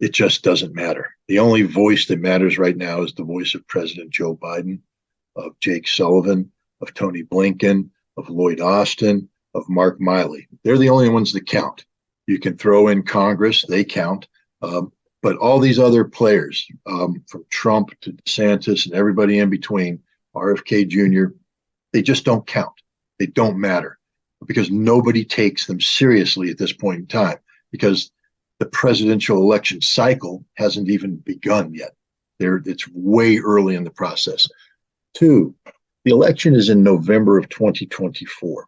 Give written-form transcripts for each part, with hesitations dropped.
it just doesn't matter. The only voice that matters right now is the voice of President Joe Biden, of Jake Sullivan, of Tony Blinken, of Lloyd Austin, of Mark Miley. They're the only ones that count. You can throw in Congress, they count. But all these other players, from Trump to DeSantis and everybody in between, RFK Jr., they just don't count. They don't matter because nobody takes them seriously at this point in time because the presidential election cycle hasn't even begun yet. It's way early in the process. 2, the election is in November of 2024.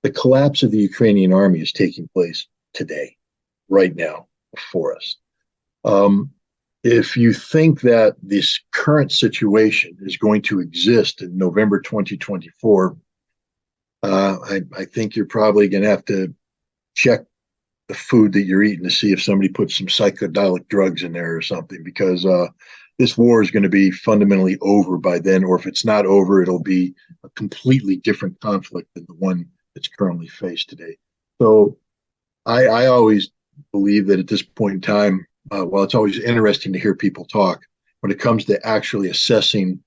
The collapse of the Ukrainian army is taking place today, right now, before us. If you think that this current situation is going to exist in November 2024, I think you're probably going to have to check the food that you're eating to see if somebody puts some psychedelic drugs in there or something, because this war is going to be fundamentally over by then, or if it's not over, it'll be a completely different conflict than the one that's currently faced today. So I always believe that at this point in time, while it's always interesting to hear people talk, when it comes to actually assessing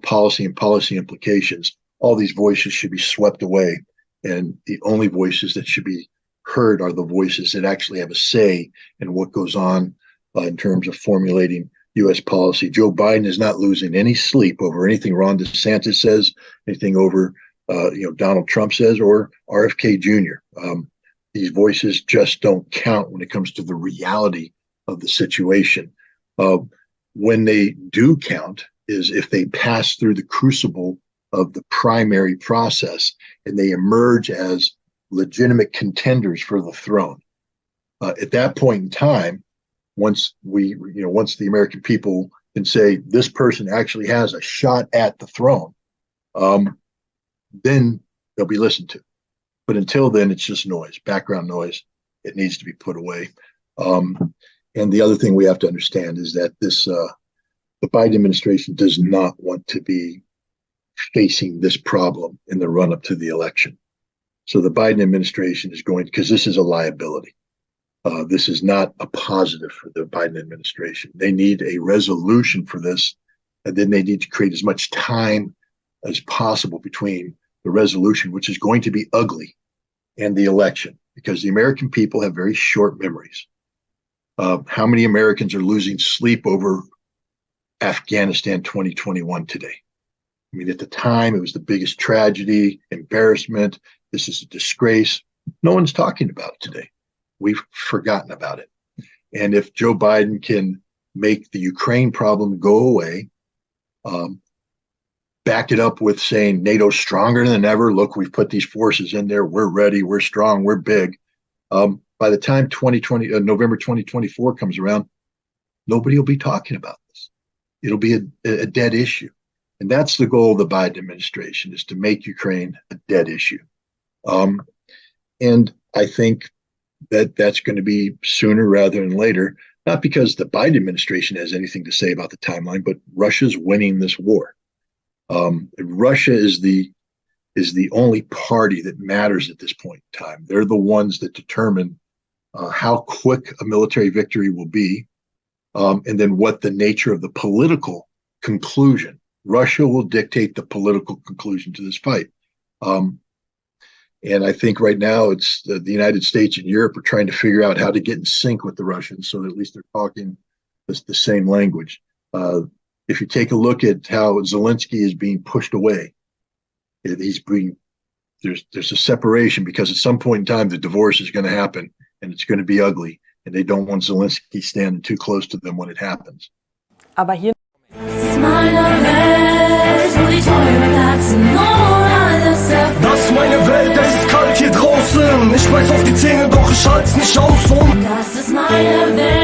policy and policy implications, all these voices should be swept away. And the only voices that should be heard are the voices that actually have a say in what goes on in terms of formulating U.S. policy. Joe Biden is not losing any sleep over anything Ron DeSantis says, anything over Donald Trump says, or RFK Jr. These voices just don't count when it comes to the reality of the situation. When they do count is if they pass through the crucible of the primary process and they emerge as legitimate contenders for the throne. At that point in time, once the American people can say this person actually has a shot at the throne, then they'll be listened to. But until then, it's just noise, background noise. It needs to be put away. And the other thing we have to understand is that the Biden administration does not want to be facing this problem in the run-up to the election. So the Biden administration is going, because this is a liability. This is not a positive for the Biden administration. They need a resolution for this, and then they need to create as much time as possible between the resolution, which is going to be ugly, and the election, because the American people have very short memories. How many Americans are losing sleep over Afghanistan 2021 today? I mean, at the time, it was the biggest tragedy, embarrassment. This is a disgrace. No one's talking about it today. We've forgotten about it. And if Joe Biden can make the Ukraine problem go away, back it up with saying NATO's stronger than ever. Look, we've put these forces in there. We're ready. We're strong. We're big. By the time November 2024 comes around, nobody will be talking about this. It'll be a dead issue. And that's the goal of the Biden administration, is to make Ukraine a dead issue. And I think that that's going to be sooner rather than later, not because the Biden administration has anything to say about the timeline, but Russia's winning this war. Russia is the only party that matters at this point in time. They're the ones that determine how quick a military victory will be, and then what the nature of the political conclusion. Russia will dictate the political conclusion to this fight. And I think right now it's the United States and Europe are trying to figure out how to get in sync with the Russians so that at least they're talking the same language. If you take a look at how Zelensky is being pushed away, there's a separation, because at some point in time the divorce is going to happen and it's going to be ugly, and they don't want Zelensky standing too close to them when it happens. Aber hier Das ist meine Welt, es ist kalt hier draußen. Ich beiß auf die Zähne, doch ich halt's nicht aus. Und das ist meine Welt.